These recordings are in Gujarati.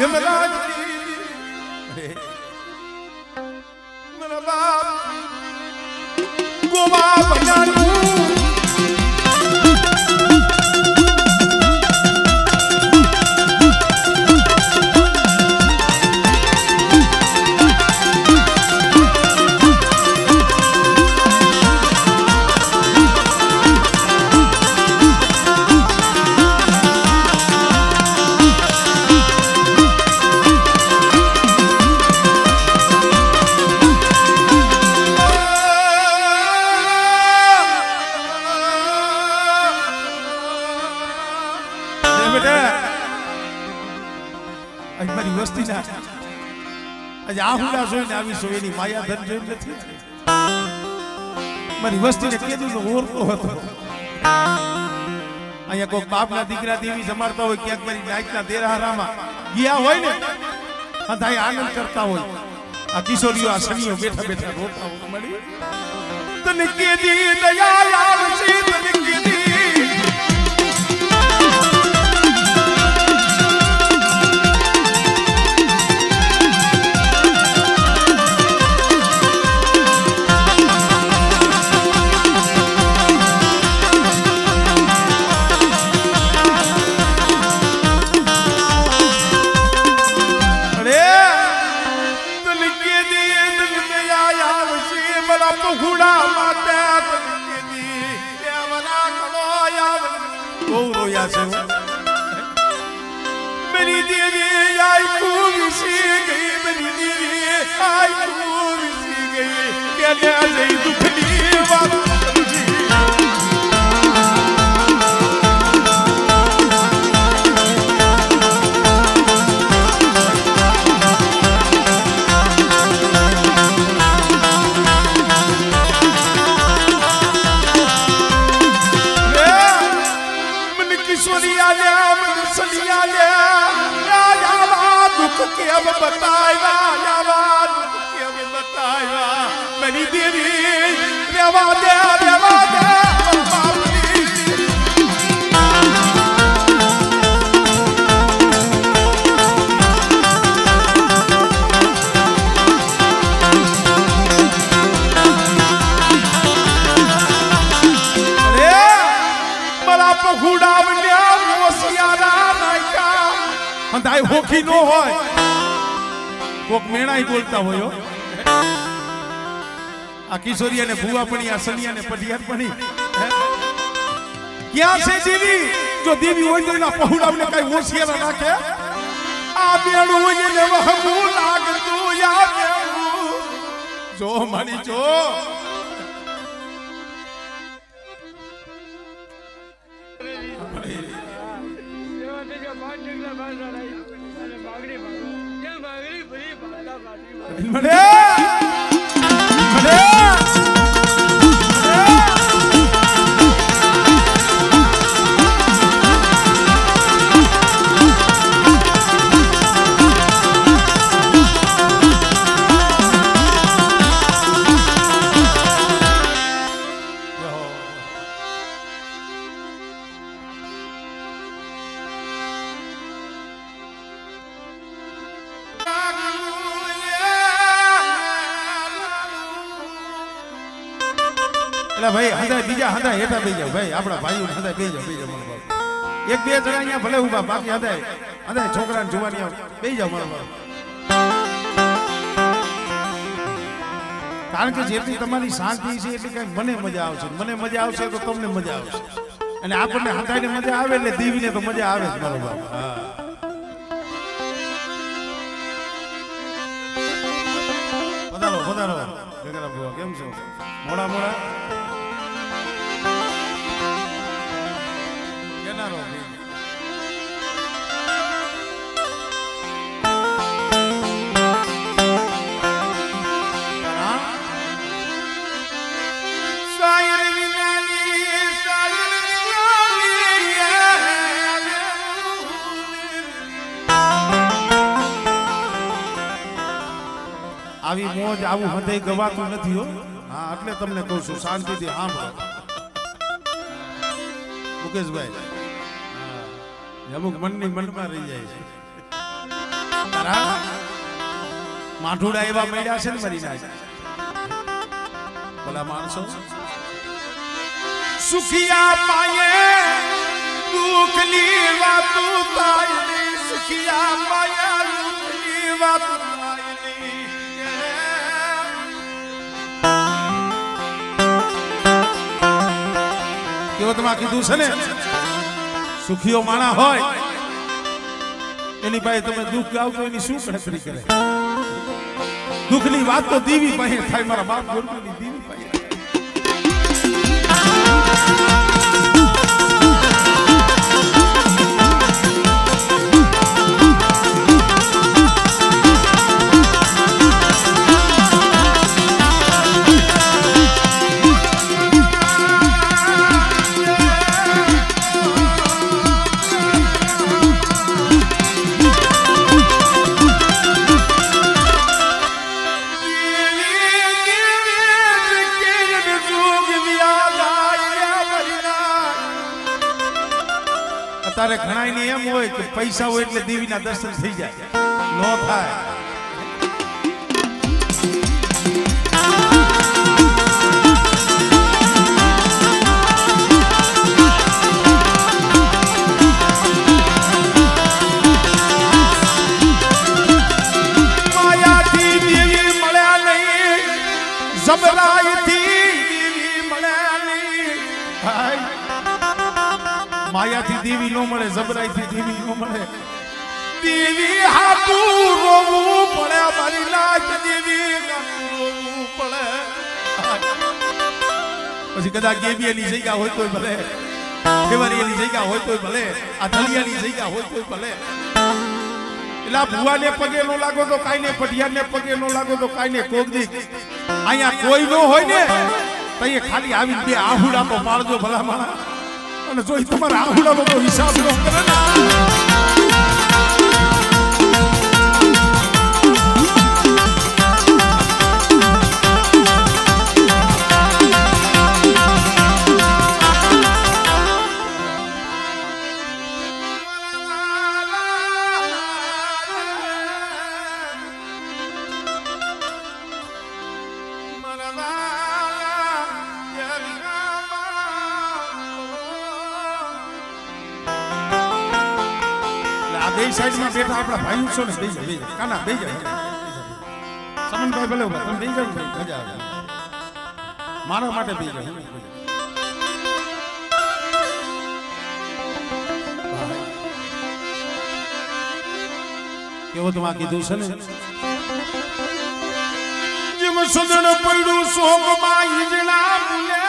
હેમરાજ મારા બાપ ગોવા ભજાનું મારી વસ્તી ના આજે આહુડા જોઈને આવી છો એની માયા ધન જોઈને નથી મારી વસ્તીને કીધું તો ઓરતો હતો અહીંયા કોઈ બાપના દીકરા દેવી જમાડતા હોય ક્યાંક મારી નાયકના દેરાહારામાં ગયા હોય ને અંધાય આનંદ કરતા હોય આ કિશોરીઓ આ સનીઓ બેઠા બેઠા રોતા હોય મળી તને કીધી દયા આવશે તને કીધી मेरी दीदी आई खूब सी गई मेरी दीदी आई खूब सी गई कहने आ गई दुखनी बात के अब बताएगा मेरी दीदी रेवा दे मला पहुड़ा बन्या मोसियारा नायका अंधाय होखी नो होय कोक मेणा ही बोलता होयो आ किशोरिया ने भुआ पणी आ सनिया ने पटियार पणी क्या से दीदी जो देवी होय तो ना पहुड़ा ने काई होशियारा नाखे आ बेणु ये ने वहमू लाग तू या बेणु जो मानी जो भाई हंदा बीजा हंदा हेठा बेही जाओ भाई आपड़ा भाईओ हंदा बेही जाओ मन बाप एक बे जणा અહીંયા ભલે ઊભા બાકી હંदा છોકરાને જુવાની બેહી જાઓ મારા બાપ કારણ કે જેટલી તમારી શાંતિ છે એટલી કઈ મને મજા આવશે તો તમને મજા આવશે અને આપણને હંદાઈને મજા આવે એટલે દેવીને તો મજા આવે જ મારો બાપ હા પધારો જગરા બાબા કેમ છો મોડા આવી મોજ આવું હૃદય ગવાતું નથી હો હા એટલે તમને કહું છું શાંતિથી સાંભળો મુકેશભાઈ અમુક મનની મનમાં રહી જાય છે તારા માઠુડા એવા મળ્યા છે ને મરી ના ભલા માણસો સુખિયા પાયે દુખની વાતો થાય સુખિયા પાયા દુખની વાતો કેવો તમે કીધું છે ને સુખીઓ માણા હોય એની પાસે તમે દુઃખ આવતો એની શું ગણતરી કરે દુઃખની વાત તો દીવી પાસે થાય મારા બાપ ગુરુની દીવી પાસે તારે ઘણા ને એમ હોય કે પૈસા હોય એટલે દેવીના દર્શન થઈ જાય નો થાય માયાથી દેવી મળ્યા નહીં જબરાઈથી દેવી મળ્યા નહીં માયાથી દેવી નો મળે જબરાઈથી દેવી નો મળે દેવી હાથું રોવું પડે મારી લાજ દેવી રોવું પડે પછી કદાચ ગેબીની જગ્યા હોય તોય ભલે ફેવરીની જગ્યા હોય તોય ભલે આ ધલિયાની જગ્યા હોય તોય ભલે એલા ભુવાને પગે નો લાગો તો કાઈ ને પટિયાને પગે નો લાગો તો કાઈ ને કોક દી અહીંયા કોઈ નો હોય ને તો એ ખાલી આવી બે આહુડા તો પાડજો ભલા માણા અને જો તમારા આહુડા બધો હિસાબ ન કરે ને બે સાઈડ માં બેઠા આપણા ભાઈઓ છો ને બેજા બેજા કાના બેજા સમનભાઈ ભલે ઉભા તમે બેજા મજા આવે મારા માટે બેજા કેવો તમે આ કીધું છે ને જેમ સદન પડ્યું શોકમાં ઈજણા ભૂલે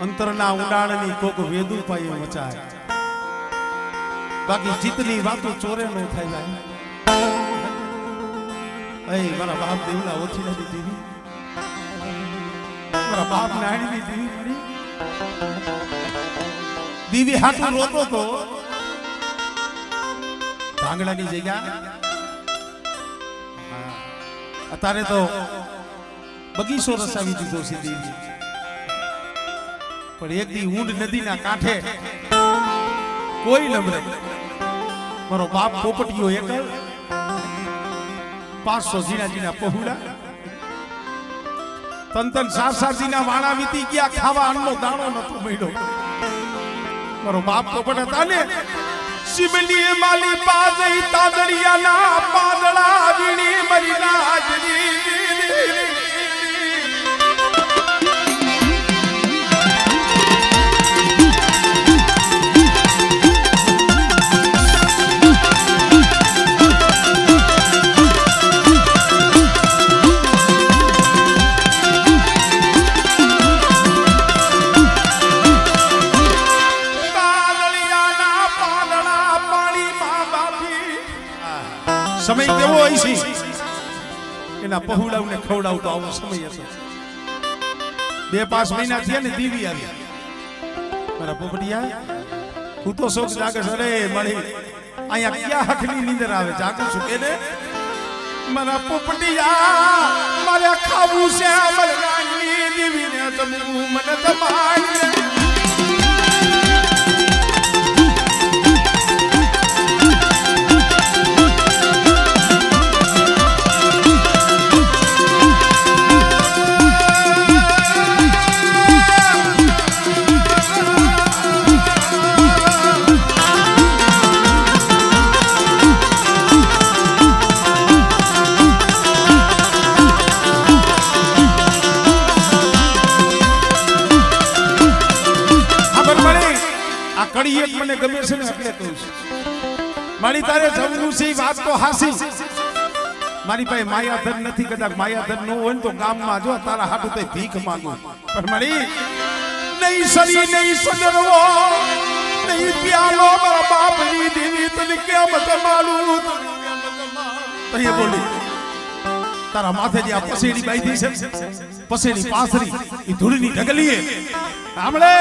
અંતરના ઊંડાણની કોક વેદુ પાયે મચાય બાકી જીતની વાતો ચોરે નો થાય જાય એ મારા બાપ દેવલા ઓછી નથી દીધી મારા બાપ નાણી દીવી પડી દીવી હાથું રોતો તો ભાંગડાની જગ્યા અત્યારે તો બગીચો રસાવી દીધો છે દેવી પણ એક દી ઊંડ નદીના કાંઠે કોઈ નમરે મારો બાપ પોપટીયો એક 500 જીના પહોળા તન સારજીના વાણા વીતી ગયા ખાવા અન્નનો દાણો નતો મળ્યો મારો બાપ પોપટ હતા ને શિવલી માલી પાજઈ તાદડિયાના પાદળા વીણી મરી રાજની સમય કેવો હોય છે એના પહોળાઓને ખવડાવતો આવો સમય હતો 2-5 મહિના થયા ને દીવી આવી મારા પોપડિયા હું તો શોખ જાગે અરે મળી અહીંયા ક્યાં હકની નીંદર આવે જાગું છું કે ને મારા પોપડિયા મારે ખાવું છે મરવાની દીવીને જમવું મને જમાડે કડી એક મને ગમે છે ને એટલે કહું છું મારી તારે જમવું છે વાત તો હાસી મારી પાસે માયાધન નથી કદાચ માયાધન ન હોય ને તો ગામમાં જો તારા હાટુ તો ભીખ માંગુ પણ મારી નહીં સરી નહીં સદરવો નહીં પ્યાલો મારા બાપની દેવી તને કેમ જમાડું તો એ બોલી તારા માથે જે આ પસેડી બાંધી છે પસેડી પાસરી એ ધૂળની ઢગલીએ સાંભળે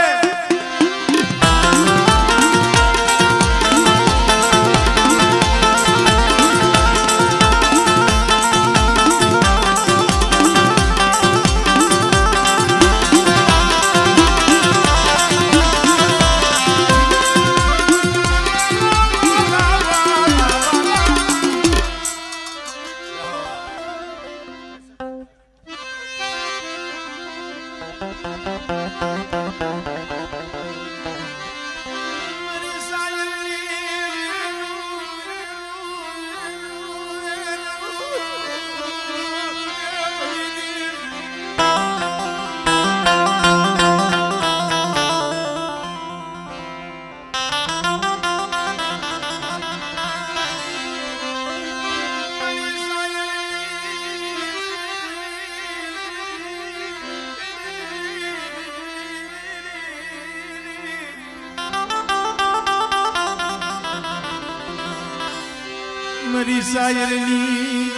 મારી સાયરની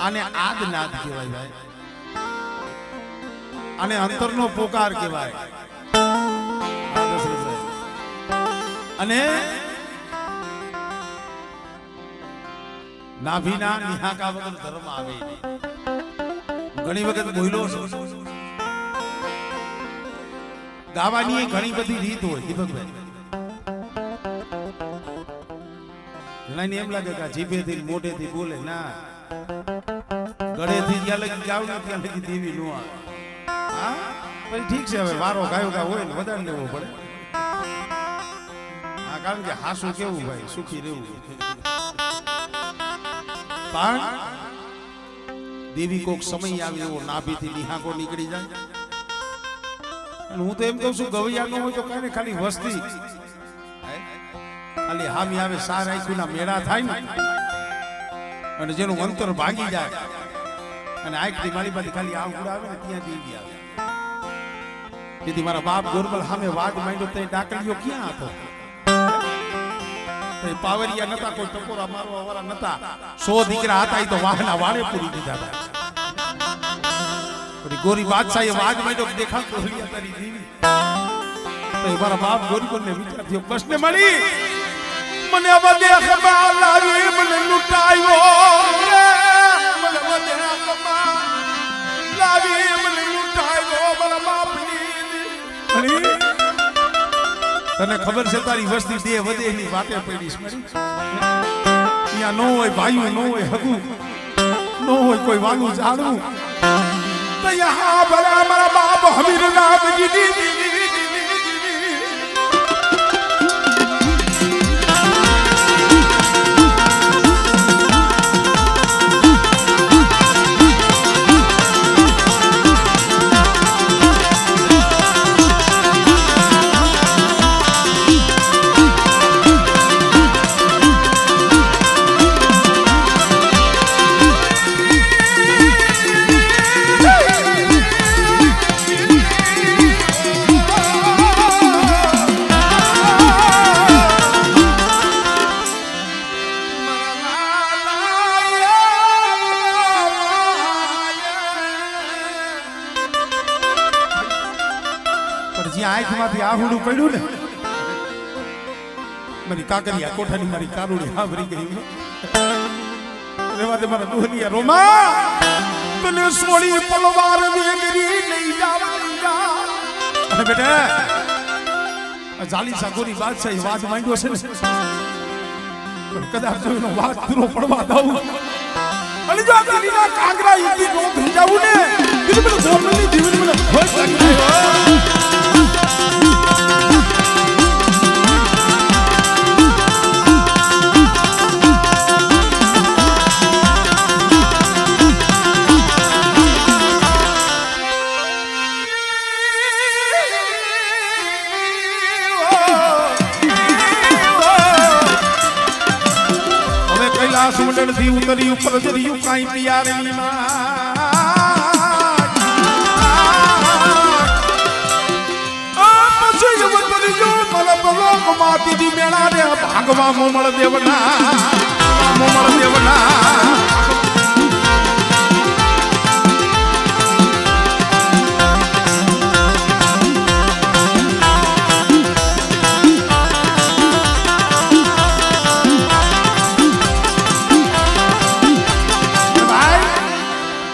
આને આદનાદ કહેવાય ભાઈ આને અંતરનો પોકાર કહેવાય અને નાભીના નિહાકા વગર ધર્મ આવે નહીં ઘણી વખત બોલ્યો છે ગાવાની ઘણી બધી રીત હોય દીપકભાઈ ઘણાને એમ લાગે કે જીભેથી મોઢેથી બોલે ના ગળેથી જ્યાં લગી ગાવ ને ત્યાં લગી દેવી નો આવે હા પછી ઠીક છે હવે વારો ગાયો ગા હોય ને વધારે લેવો પડે હા કારણ કે હાસું કેવું ભાઈ સુખી રહેવું પણ દેવી કોક સમય આવી એવો નાભીથી નિહાકો નીકળી જાય અને હું તો એમ કહું છું ગવૈયા નો હોય તો કાંઈ ખાલી વસ્તી ખાલી હામી આવે સાર આંખના મેળા થાય ને અને જેનું અંતર ભાગી જાય અને આંખથી મારી પાસે ખાલી આવડ આવે ને ત્યાં દેવી આવે તેથી મારા બાપ ગોરબલ સામે વાદ માંડ્યો તો ડાકલીઓ ક્યાં હતો પાવરિયા નતા કોઈ ટકોરા મારવા વાળા નતા 100 દીકરા હતા એ તો વાહના વાળે પૂરી દીધા હતા ગોરી બાદશાહે વાદ માંડ્યો દેખા કોહલિયા તારી દેવી તો મારા બાપ ગોરબલને વિચાર થયો કૃષ્ણ મળી મને વદેખમાં લાવી મને લૂંટાયો રે મને વદેખમાં લાવી મને લૂંટાયો મારા બાપની તને ખબર છે તારી વસ્તી દે વધેની વાતે પડી છે અહીંયા નો હોય ભાઈઓ નો હોય હગુ નો હોય કોઈ વાલું જાડું તો યહાં ભલા મારા બાપ હમીર નામ જીદી આંખમાંથી આહુડું પડ્યું ને મારી કાકરિયા કોઠાની મારી કારુડી હાવરી ગઈ રેવા દે મારા દુહનિયા રોમા તને સોળી પલવાર વેગરી લઈ જાવા અને બેટા જાલી સાગોરી બાદશાહી વાત માંડ્યો છે ને પણ કદાચ જો એનો વાત પૂરો પડવા દઉં અને જો આ કાંગરા ઈદી નો થઈ જાવું ને એટલે મને ગોમની જીવન મને ખોટ લાગી સુમંડળ થી ઉતરી ઉપર જરિયું કાઈ પિયારની માં પછી ઉતરી જો મલ બલો કમાતી દી મેળા રે ભાગવા મોમળ દેવના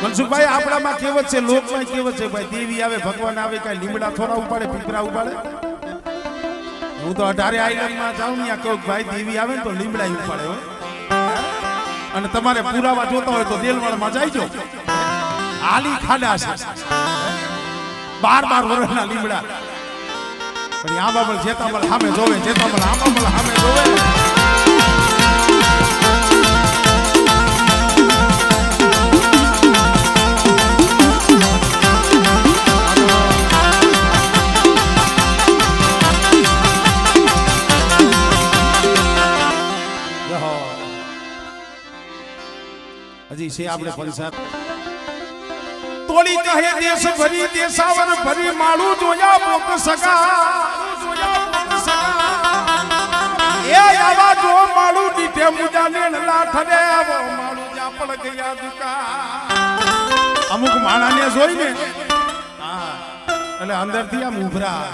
મનસુખભાઈ આપણામાં કહેવત છે લોકમાં કહેવત છે ભાઈ દેવી આવે ભગવાન આવે કઈ લીમડા થોડા ઉપાડે પીપરા ઉપાડે હું તો 18 આઈલેન્ડમાં જાઉં ને કહું ભાઈ દેવી આવે ને તો લીમડા ઉપાડે હોય અને તમારે પુરાવા જોતા હોય તો દેલવાડમાં જાયજો આલી ખાડા છે 12 વર્ષના લીમડા પણ આ બાબલ જેતામલ સામે જોવે જેતામલ આ બાબલ સામે જોવે હજી છે આપણે પંચાયત તોડી કહે દેશ ભરી દેશાવર ભરી માળું જોયા પોક સગા એ આવા જો માળું દીઠે મુજાને લાઠરે આવો માળું જા પડ ગયા દુકા અમુક માણાને જોઈને હા એટલે અંદરથી આમ ઉભરા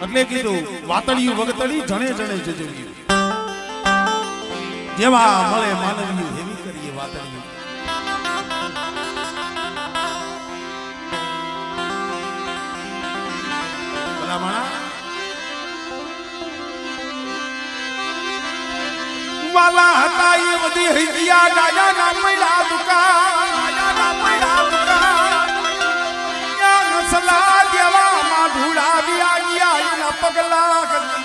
એટલે કીધું વાતળિયું વગતળી જણે જણે જજવ્યું જેવા મળે માનવીયું એવી કરીએ વાતળીયું ભલામણા વાલા હતા એ બધી હૈયા ડાયા ના મળ્યા દુકાન નસલા જેવા માં ઢૂળાવી આવ્યા એના પગલા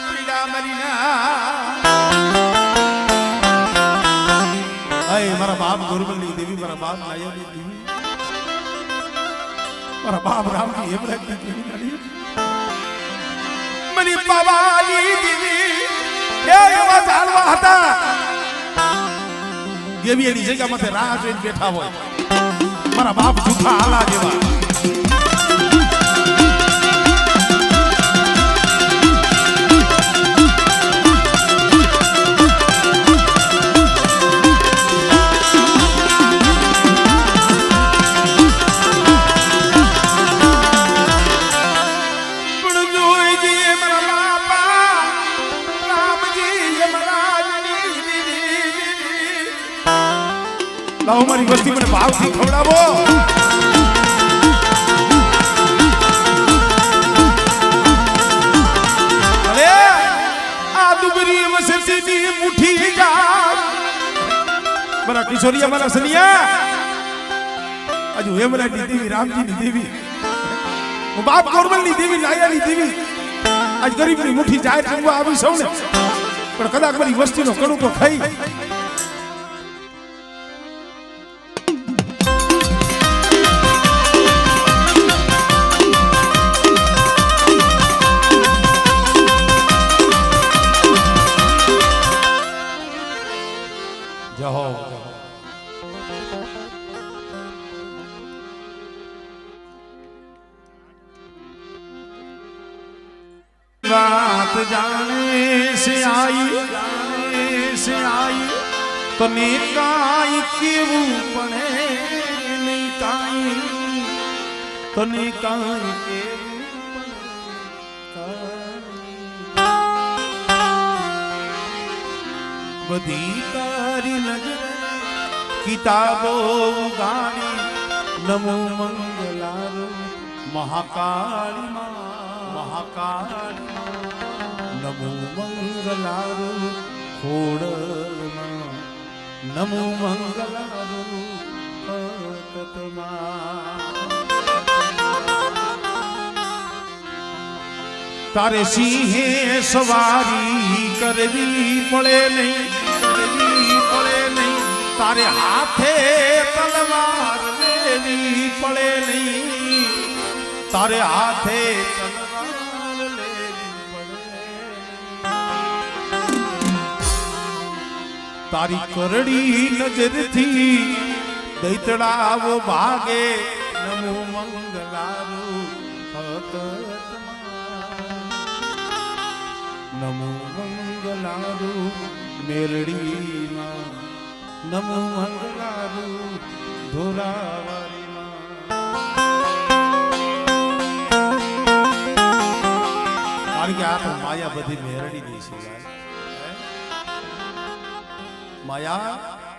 પીડા મરીના મારા બાપ ગોરબલની દેવી મારા બાપ નાયરની દેવી મારા બાપ રામની હેમરાજની દેવી મની બાબાની દેવી એ એવા ચાલવા હતા દેવી એની જગ્યા માથે રાહ જોઈને બેઠા હોય મારા બાપ જુઠા આલા જેવા લાવો મારી વસ્તી મને ભાવથી ખવડાવો અરે આ દુબરી વસતીની મુઠ્ઠી જા મારા કિશોરિયા મારા સનિયા આજુ હેમરાજની દેવી રામજીની દેવી હું બાપ ગોરબલની દેવી નાયાની દેવી આજ ગરીબની મુઠ્ઠી જાહેર કરવા આવી સૌ ને પણ કદાચ મારી વસ્તીનો કણું તો ખાઈ बात जाने से आई तो निकाई केवू पड़े निकाई તને કાંઈ કેવું બધી તારી નજર કિતાબો ગાણી નમો મંગલારો મહાકાળી નમો મંગલારો ખોડલમાં નમો મંગલારો તારે સિંહે સવારી કરવી પડે નહીં તારે હાથે તલવાર લેવી પડે નહીં તારે હાથે તલવાર લેવી પડે તારી કરડી નજરથી દૈતડાવો ભાગે નમો મંગલારું નમો મંગલારું મેરડીમાં નમો મંગલારું ધોરાવારીમાં કારણ કે આ તો માયા બધી મેરડી ની છે માયા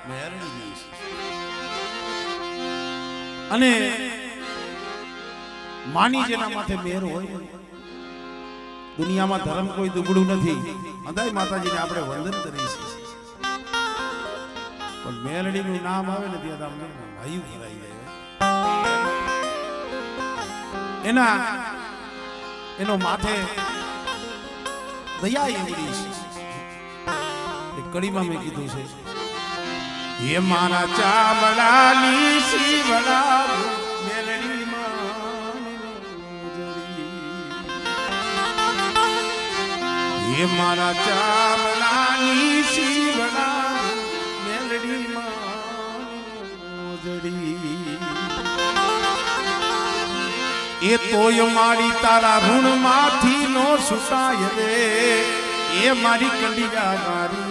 મેરડી ની છે અને માની જેના માથે મેર હોય દુનિયામાં ધર્મ કોઈ દુબળું નથી અંધાઈ માતાજીને આપણે વંદન કરીએ છીએ પણ મેલડીનું નામ આવે ને ત્યાં તમને હૈયું ભરાઈ જાય એનો માથે દયા એવડી છે એક કડીમાં મેં કીધું છે હે મારા ચામડાની શિવડા ये मारा चामलानी शिवना मेलडी मोजड़ी ए तोय मारी तारा ऋण माथी नो सुसाय रे ए मारी कंडिया मारी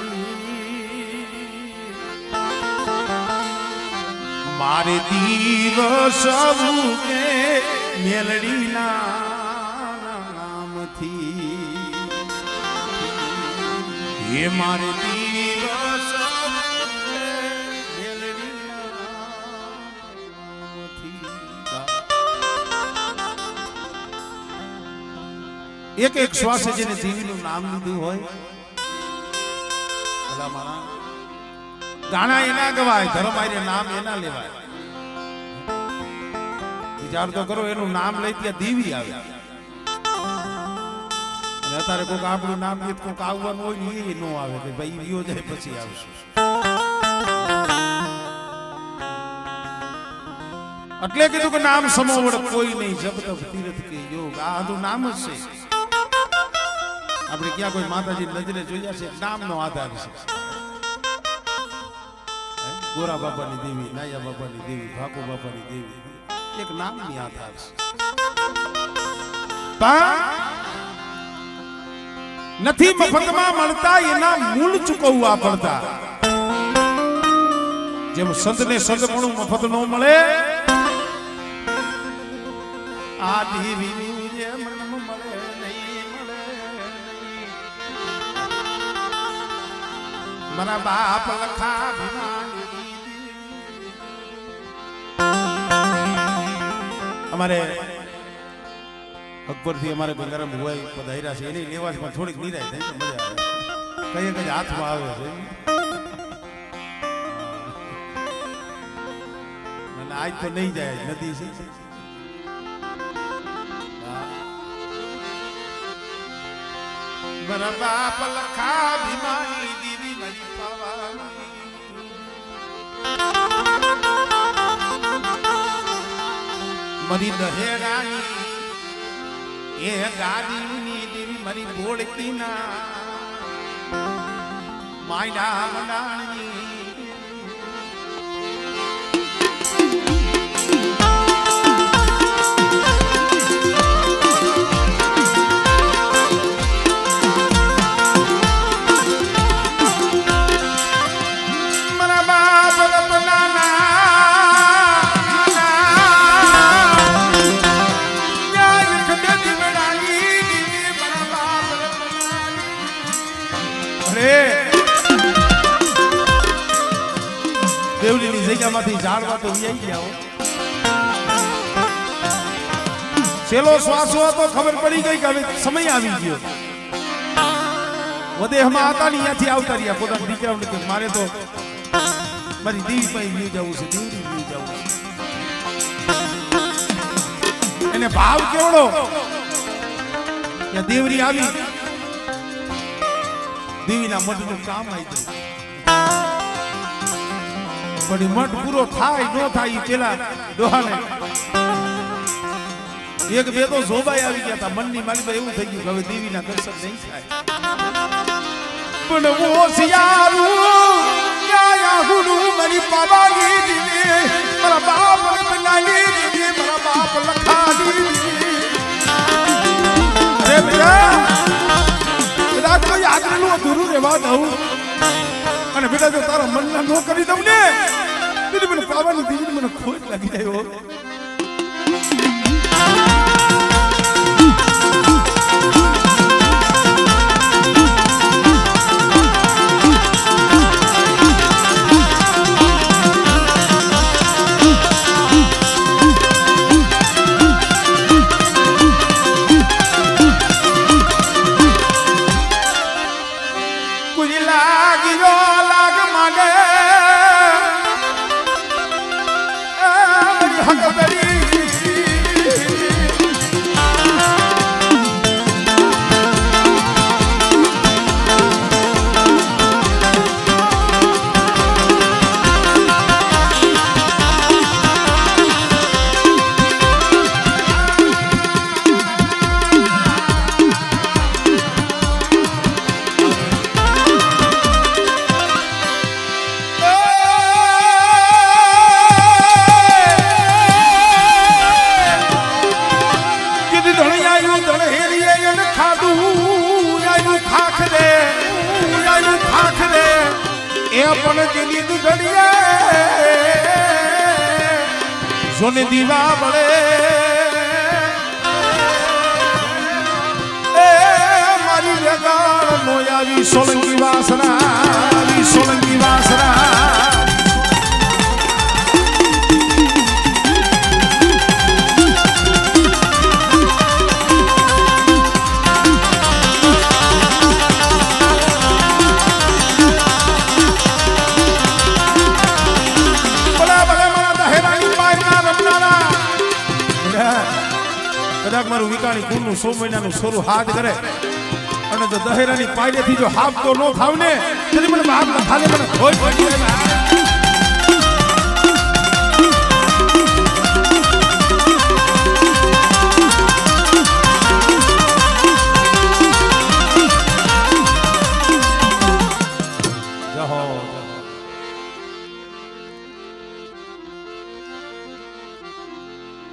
मारे दिवस के मेलडी नाम थी ये मारे दिवस एक एक श्वास जेने देवीનું નામ લીધું હોય ભલા મારા ગાણા એના ગવાય ધર્મ આરે નામ એના લેવાય વિચાર તો કરો એનું નામ લઈ ત્યાં દેવી આવે અત્યારે કોઈક આપણું નામ ગીત કોઈક આવવાનું હોય ને એ ન આવે કે ભાઈ વિયો જાય પછી આવશે એટલે કીધું કે નામ સમોવડ કોઈ નહીં જબ તબ તીર્થ કે યોગ આ આનું નામ જ છે આપણે ક્યાં કોઈ માતાજી નજરે જોયા છે નામનો આધાર છે ગોરા બાપાની દેવી નાયા બાપાની દેવી ભાકો બાપાની દેવી એક નામની આધાર છે નથી મફતમાં મળતા એના મૂળ ચૂકવવા પડતા જેમ સંતને સંતપણું મફત નો મળે આ દેવીનું જેમ મળે નહીં મળે મારા બાપ લખા અમારે અકબર થી અમારે બંગારમ ભુવાઈ પધાર્યા છે એની લેવાજ માં થોડીક નિરાય થઈ તો મજા આવે કઈ હાથમાં આવે છે અને આજ તો નહીં જાય નદી છે મારા બાપ લખા ભીમાની દેવી મારી પાવાની મારી દહેરાની એ ગાડીની દેવી મારી બોળકી ના માયના મંડાણી જગ્યામાંથી ઝાડવા તો વી આવી ગયા હો. છેલ્લો શ્વાસ હતો ખબર પડી ગઈ કે હવે સમય આવી ગયો. વદેહમાં હતા ને અહીંયાથી આવતા રહ્યા પોતાના દીકરાઓને કે મારે તો મારી દેવી પાસે વ્યુ જવું છે, દેવરી વ્યુ જવું છે. એને ભાવ કેવડો ત્યાં દેવરી આવી, દેવીના મઠનું કામ આવી ગયું. પણ મઠ પૂરો થાય ન થાય પેલા ડોહાને એક બે તો જોબાઈ આવી ગયા હતા. મનની માલિકા એવું થઈ ગયું કે હવે દેવીના દર્શન નહીં થાય. પણ હોશિયારું ન્યાયા હુડું મારી બાબાની દીદી, મારા બાપ બનાની દીદી, મારા બાપ લખાની દીદી. અરે બેટા બેટા કોઈ આગળનું અધૂરું રહેવા દઉં અને બેટા જો તારા મનના નો કરી દઉં ને દીદી મને બાબાની દીદી મને ખોટ લાગી જાય. સોને દીવા બળે એ મારી જગાડ નો આવી સોલંકી વાસના, આવી સોલંકી વાસના. કદાચ મારું વિકાણી કુળનું 100 મહિનાનું સોરું હાથ કરે અને જો દહેરાની પાયરેથી જો હાફ તો ન ખાવ ને મને બાપ લખાને મને ખોટ પડી જાય.